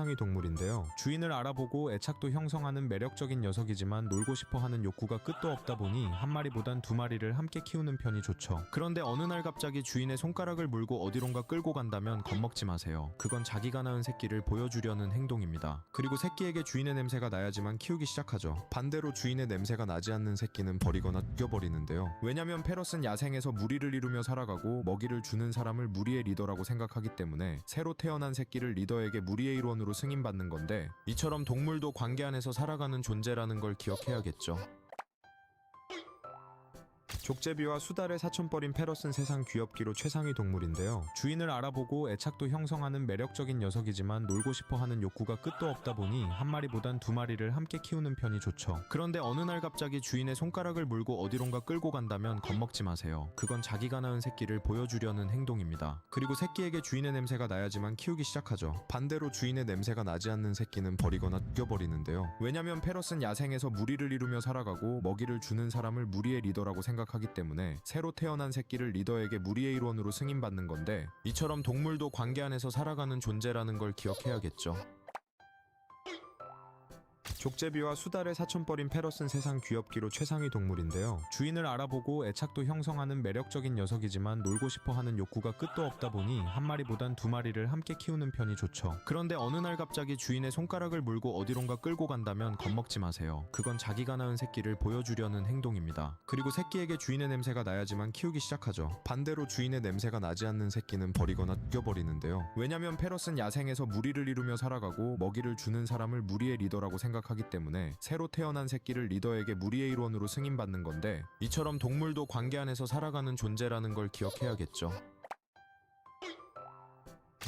최상위 동물인데요. 주인을 알아보고 애착도 형성하는 매력적인 녀석이지만 놀고 싶어하는 욕구가 끝도 없다 보니 한 마리보단 두 마리를 함께 키우는 편이 좋죠. 그런데 어느 날 갑자기 주인의 손가락을 물고 어디론가 끌고 간다면 겁먹지 마세요. 그건 자기가 낳은 새끼를 보여주려는 행동입니다. 그리고 새끼에게 주인의 냄새가 나야지만 키우기 시작하죠. 반대로 주인의 냄새가 나지 않는 새끼는 버리거나 죽여버리는데요. 왜냐면 페럿은 야생에서 무리를 이루며 살아가고 먹이를 주는 사람을 무리의 리더라고 생각하기 때문에 새로 태어난 새끼를 리더에게 무리의 일원으로 승인받는 건데, 이처럼 동물도 관계 안에서 살아가는 존재라는 걸 기억해야겠죠. 족제비와 수달의 사촌뻘인 페럿은 세상 귀엽기로 최상위 동물인데요. 주인을 알아보고 애착도 형성하는 매력적인 녀석이지만 놀고 싶어하는 욕구가 끝도 없다 보니 한 마리보단 두 마리를 함께 키우는 편이 좋죠. 그런데 어느 날 갑자기 주인의 손가락을 물고 어디론가 끌고 간다면 겁먹지 마세요. 그건 자기가 낳은 새끼를 보여주려는 행동입니다. 그리고 새끼에게 주인의 냄새가 나야지만 키우기 시작하죠. 반대로 주인의 냄새가 나지 않는 새끼는 버리거나 죽여버리는데요. 왜냐면 페럿은 야생에서 무리를 이루며 살아가고 먹이를 주는 사람을 무리의 리더라고 생각하기 때문에 새로 태어난 새끼를 리더에게 무리의 일원으로 승인받는 건데, 이처럼 동물도 관계 안에서 살아가는 존재라는 걸 기억해야겠죠. 족제비와 수달의 사촌뻘인 페럿은 세상 귀엽기로 최상위 동물인데요. 주인을 알아보고 애착도 형성하는 매력적인 녀석이지만 놀고 싶어하는 욕구가 끝도 없다 보니 한 마리보단 두 마리를 함께 키우는 편이 좋죠. 그런데 어느 날 갑자기 주인의 손가락을 물고 어디론가 끌고 간다면 겁먹지 마세요. 그건 자기가 낳은 새끼를 보여주려는 행동입니다. 그리고 새끼에게 주인의 냄새가 나야지만 키우기 시작하죠. 반대로 주인의 냄새가 나지 않는 새끼는 버리거나 죽여버리는데요. 왜냐면 페럿은 야생에서 무리를 이루며 살아가고 먹이를 주는 사람을 무리의 리더라고 생각하기 때문에 새로 태어난 새끼를 리더에게 무리의 일원으로 승인받는 건데, 이처럼 동물도 관계 안에서 살아가는 존재라는 걸 기억해야겠죠.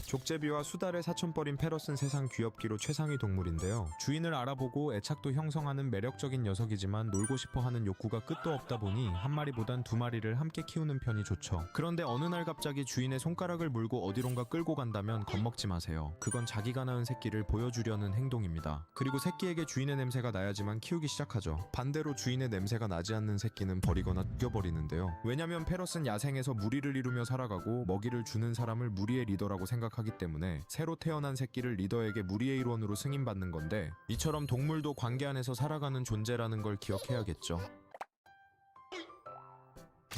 족제비와 수달의 사촌뻘인 페럿은 세상 귀엽기로 최상위 동물인데요. 주인을 알아보고 애착도 형성하는 매력적인 녀석이지만 놀고 싶어하는 욕구가 끝도 없다 보니 한 마리보단 두 마리를 함께 키우는 편이 좋죠. 그런데 어느 날 갑자기 주인의 손가락을 물고 어디론가 끌고 간다면 겁먹지 마세요. 그건 자기가 낳은 새끼를 보여주려는 행동입니다. 그리고 새끼에게 주인의 냄새가 나야지만 키우기 시작하죠. 반대로 주인의 냄새가 나지 않는 새끼는 버리거나 죽여버리는데요. 왜냐면 페럿은 야생에서 무리를 이루며 살아가고 먹이를 주는 사람을 무리의 리더라고 생각하기 때문에 새로 태어난 새끼를 리더에게 무리의 일원으로 승인받는 건데, 이처럼 동물도 관계 안에서 살아가는 존재라는 걸 기억해야겠죠.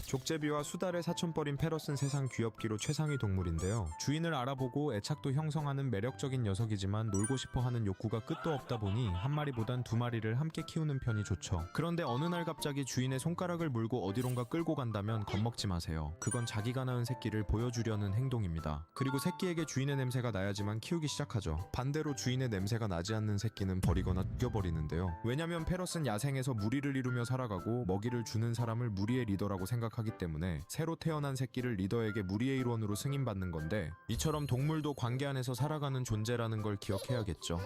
족제비와 수달의 사촌뻘인 페럿은 세상 귀엽기로 최상위 동물인데요. 주인을 알아보고 애착도 형성하는 매력적인 녀석이지만 놀고 싶어하는 욕구가 끝도 없다 보니 한 마리보단 두 마리를 함께 키우는 편이 좋죠. 그런데 어느 날 갑자기 주인의 손가락을 물고 어디론가 끌고 간다면 겁먹지 마세요. 그건 자기가 낳은 새끼를 보여주려는 행동입니다. 그리고 새끼에게 주인의 냄새가 나야지만 키우기 시작하죠. 반대로 주인의 냄새가 나지 않는 새끼는 버리거나 죽여버리는데요. 왜냐면 페럿은 야생에서 무리를 이루며 살아가고 먹이를 주는 사람을 무리의 리더라고 생각하기 때문에 새로 태어난 새끼를 리더에게 무리의 일원으로 승인받는 건데, 이처럼 동물도 관계 안에서 살아가는 존재라는 걸 기억해야겠죠.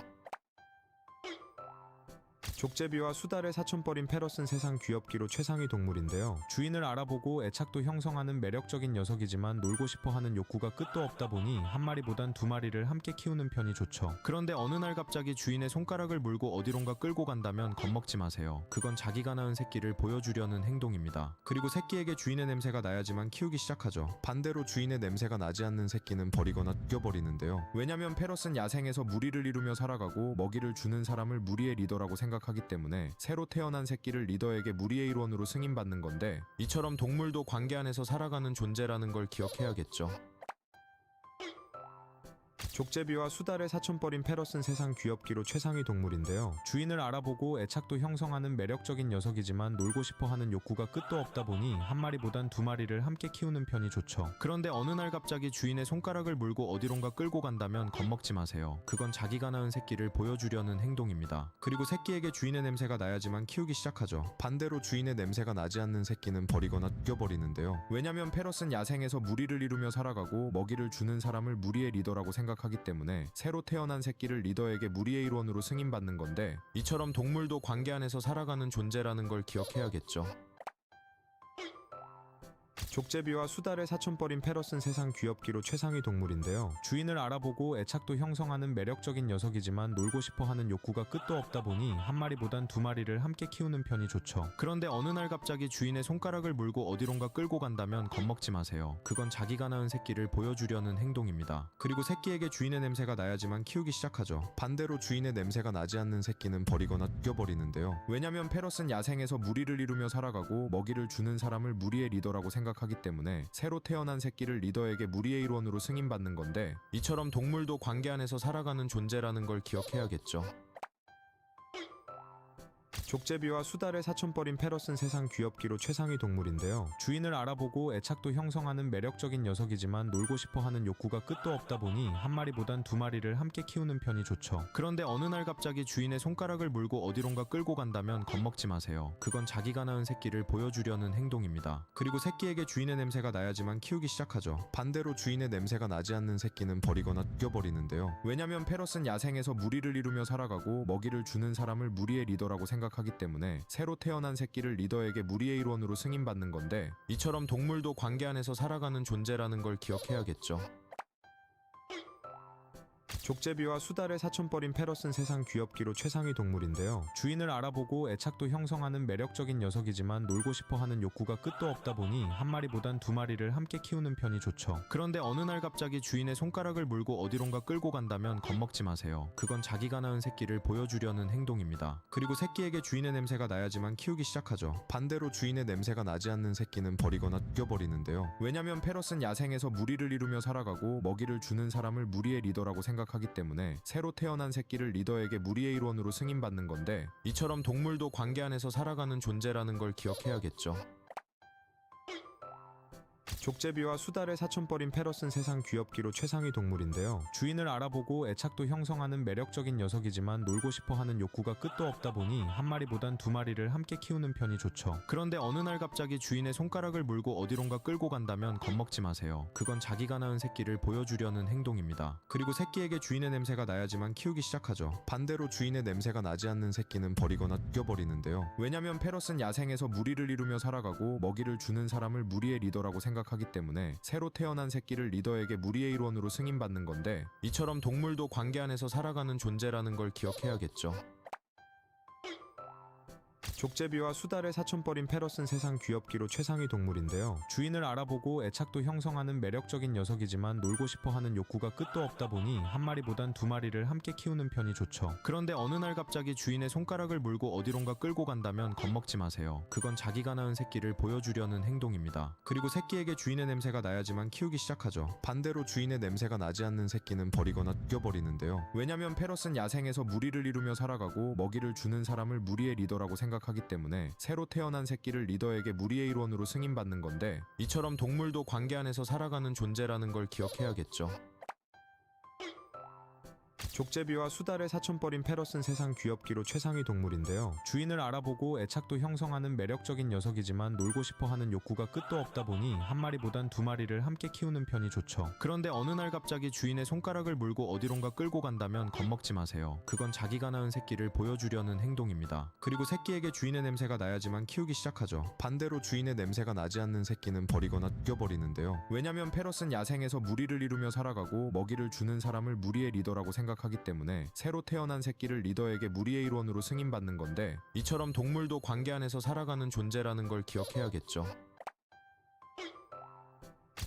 족제비와 수달의 사촌뻘인 페럿은 세상 귀엽기로 최상위 동물인데요. 주인을 알아보고 애착도 형성하는 매력적인 녀석이지만 놀고 싶어하는 욕구가 끝도 없다 보니 한 마리보단 두 마리를 함께 키우는 편이 좋죠. 그런데 어느 날 갑자기 주인의 손가락을 물고 어디론가 끌고 간다면 겁먹지 마세요. 그건 자기가 낳은 새끼를 보여주려는 행동입니다. 그리고 새끼에게 주인의 냄새가 나야지만 키우기 시작하죠. 반대로 주인의 냄새가 나지 않는 새끼는 버리거나 죽여버리는데요. 왜냐면 페럿은 야생에서 무리를 이루며 살아가고 먹이를 주는 사람을 무리의 리더라고 생각하기 때문에 새로 태어난 새끼를 리더에게 무리의 일원으로 승인받는 건데, 이처럼 동물도 관계 안에서 살아가는 존재라는 걸 기억해야겠죠. 족제비와 수달의 사촌뻘인 페럿은 세상 귀엽기로 최상위 동물인데요. 주인을 알아보고 애착도 형성하는 매력적인 녀석이지만 놀고 싶어하는 욕구가 끝도 없다 보니 한 마리보단 두 마리를 함께 키우는 편이 좋죠. 그런데 어느 날 갑자기 주인의 손가락을 물고 어디론가 끌고 간다면 겁먹지 마세요. 그건 자기가 낳은 새끼를 보여주려는 행동입니다. 그리고 새끼에게 주인의 냄새가 나야지만 키우기 시작하죠. 반대로 주인의 냄새가 나지 않는 새끼는 버리거나 죽여버리는데요. 왜냐면 페럿은 야생에서 무리를 이루며 살아가고 먹이를 주는 사람을 무리의 리더라고 생각하기 때문에 새로 태어난 새끼를 리더에게 무리의 일원으로 승인받는 건데, 이처럼 동물도 관계 안에서 살아가는 존재라는 걸 기억해야겠죠. 족제비와 수달의 사촌뻘인 페럿은 세상 귀엽기로 최상위 동물인데요. 주인을 알아보고 애착도 형성하는 매력적인 녀석이지만 놀고 싶어하는 욕구가 끝도 없다 보니 한 마리보단 두 마리를 함께 키우는 편이 좋죠. 그런데 어느 날 갑자기 주인의 손가락을 물고 어디론가 끌고 간다면 겁먹지 마세요. 그건 자기가 낳은 새끼를 보여주려는 행동입니다. 그리고 새끼에게 주인의 냄새가 나야지만 키우기 시작하죠. 반대로 주인의 냄새가 나지 않는 새끼는 버리거나 죽여버리는데요. 왜냐면 페럿은 야생에서 무리를 이루며 살아가고 먹이를 주는 사람을 무리의 리더라고 생각하기 때문에 새로 태어난 새끼를 리더에게 무리의 일원으로 승인받는 건데, 이처럼 동물도 관계 안에서 살아가는 존재라는 걸 기억해야겠죠. 족제비와 수달의 사촌뻘인 페럿은 세상 귀엽기로 최상위 동물인데요. 주인을 알아보고 애착도 형성하는 매력적인 녀석이지만 놀고 싶어하는 욕구가 끝도 없다 보니 한 마리보단 두 마리를 함께 키우는 편이 좋죠. 그런데 어느 날 갑자기 주인의 손가락을 물고 어디론가 끌고 간다면 겁먹지 마세요. 그건 자기가 낳은 새끼를 보여주려는 행동입니다. 그리고 새끼에게 주인의 냄새가 나야지만 키우기 시작하죠. 반대로 주인의 냄새가 나지 않는 새끼는 버리거나 죽여버리는데요. 왜냐면 페럿은 야생에서 무리를 이루며 살아가고 먹이를 주는 사람을 무리의 리더라고 생각하기 때문에 새로 태어난 새끼를 리더에게 무리의 일원으로 승인받는 건데, 이처럼 동물도 관계 안에서 살아가는 존재라는 걸 기억해야겠죠. 족제비와 수달의 사촌뻘인 페럿은 세상 귀엽기로 최상위 동물인데요. 주인을 알아보고 애착도 형성하는 매력적인 녀석이지만 놀고 싶어하는 욕구가 끝도 없다 보니 한 마리보단 두 마리를 함께 키우는 편이 좋죠. 그런데 어느 날 갑자기 주인의 손가락을 물고 어디론가 끌고 간다면 겁먹지 마세요. 그건 자기가 낳은 새끼를 보여주려는 행동입니다. 그리고 새끼에게 주인의 냄새가 나야지만 키우기 시작하죠. 반대로 주인의 냄새가 나지 않는 새끼는 버리거나 죽여버리는데요. 왜냐면 페럿은 야생에서 무리를 이루며 살아가고 먹이를 주는 사람을 무리의 리더라고 생각하기 때문에 새로 태어난 새끼를 리더에게 무리의 일원으로 승인받는 건데, 이처럼 동물도 관계 안에서 살아가는 존재라는 걸 기억해야겠죠. 족제비와 수달의 사촌뻘인 페럿은 세상 귀엽기로 최상위 동물인데요. 주인을 알아보고 애착도 형성하는 매력적인 녀석이지만 놀고 싶어하는 욕구가 끝도 없다 보니 한 마리보단 두 마리를 함께 키우는 편이 좋죠. 그런데 어느 날 갑자기 주인의 손가락을 물고 어디론가 끌고 간다면 겁먹지 마세요. 그건 자기가 낳은 새끼를 보여주려는 행동입니다. 그리고 새끼에게 주인의 냄새가 나야지만 키우기 시작하죠. 반대로 주인의 냄새가 나지 않는 새끼는 버리거나 죽여버리는데요. 왜냐면 페럿은 야생에서 무리를 이루며 살아가고 먹이를 주는 사람을 무리의 리더라고 생각하기 때문에 새로 태어난 새끼를 리더에게 무리의 일원으로 승인받는 건데, 이처럼 동물도 관계 안에서 살아가는 존재라는 걸 기억해야겠죠. 족제비와 수달의 사촌뻘인 페럿은 세상 귀엽기로 최상위 동물인데요. 주인을 알아보고 애착도 형성하는 매력적인 녀석이지만 놀고 싶어하는 욕구가 끝도 없다 보니 한 마리보단 두 마리를 함께 키우는 편이 좋죠. 그런데 어느 날 갑자기 주인의 손가락을 물고 어디론가 끌고 간다면 겁먹지 마세요. 그건 자기가 낳은 새끼를 보여주려는 행동입니다. 그리고 새끼에게 주인의 냄새가 나야지만 키우기 시작하죠. 반대로 주인의 냄새가 나지 않는 새끼는 버리거나 죽여버리는데요. 왜냐면 페럿은 야생에서 무리를 이루며 살아가고 먹이를 주는 사람을 무리의 리더라고 생각하기 때문에 새로 태어난 새끼를 리더에게 무리의 일원으로 승인받는 건데, 이처럼 동물도 관계 안에서 살아가는 존재라는 걸 기억해야겠죠. 족제비와 수달의 사촌뻘인 페럿은 세상 귀엽기로 최상위 동물인데요. 주인을 알아보고 애착도 형성하는 매력적인 녀석이지만 놀고 싶어하는 욕구가 끝도 없다 보니 한 마리보단 두 마리를 함께 키우는 편이 좋죠. 그런데 어느 날 갑자기 주인의 손가락을 물고 어디론가 끌고 간다면 겁먹지 마세요. 그건 자기가 낳은 새끼를 보여주려는 행동입니다. 그리고 새끼에게 주인의 냄새가 나야지만 키우기 시작하죠. 반대로 주인의 냄새가 나지 않는 새끼는 버리거나 죽여버리는데요. 왜냐면 페럿은 야생에서 무리를 이루며 살아가고 먹이를 주는 사람을 무리의 리더라고 생각하기 때문에 새로 태어난 새끼를 리더에게 무리의 일원으로 승인받는 건데, 이처럼 동물도 관계 안에서 살아가는 존재라는 걸 기억해야겠죠.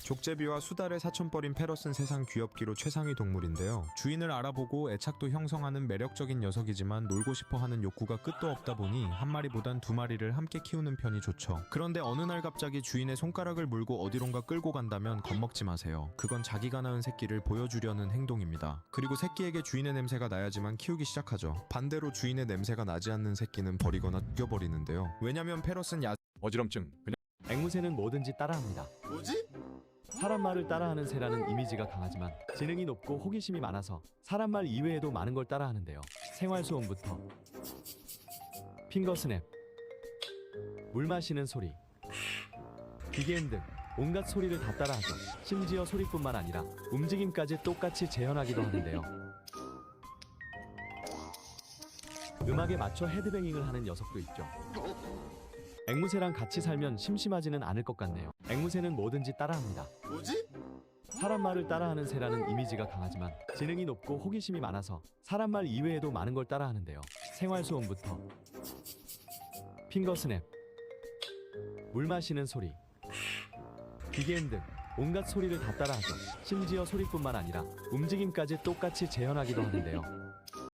족제비와 수달의 사촌뻘인 페럿은 세상 귀엽기로 최상위 동물인데요. 주인을 알아보고 애착도 형성하는 매력적인 녀석이지만 놀고 싶어하는 욕구가 끝도 없다 보니 한 마리보단 두 마리를 함께 키우는 편이 좋죠. 그런데 어느 날 갑자기 주인의 손가락을 물고 어디론가 끌고 간다면 겁먹지 마세요. 그건 자기가 낳은 새끼를 보여주려는 행동입니다. 그리고 새끼에게 주인의 냄새가 나야지만 키우기 시작하죠. 반대로 주인의 냄새가 나지 않는 새끼는 버리거나 죽여버리는데요. 왜냐면 페럿은 어지럼증 그냥 앵무새는 뭐든지 따라합니다. 뭐지? 사람 말을 따라하는 새라는 이미지가 강하지만 지능이 높고 호기심이 많아서 사람 말 이외에도 많은 걸 따라하는데요. 생활소음부터 핑거스냅, 물 마시는 소리, 비계음 등 온갖 소리를 다 따라하죠. 심지어 소리뿐만 아니라 움직임까지 똑같이 재현하기도 하는데요. 음악에 맞춰 헤드뱅잉을 하는 녀석도 있죠. 앵무새랑 같이 살면 심심하지는 않을 것 같네요. 앵무새는 뭐든지 따라합니다. 뭐지? 사람 말을 따라하는 새라는 이미지가 강하지만 지능이 높고 호기심이 많아서 사람 말 이외에도 많은 걸 따라하는데요. 생활소음부터 핑거스냅, 물 마시는 소리, 비계음 등 온갖 소리를 다 따라하죠. 심지어 소리뿐만 아니라 움직임까지 똑같이 재현하기도 하는데요.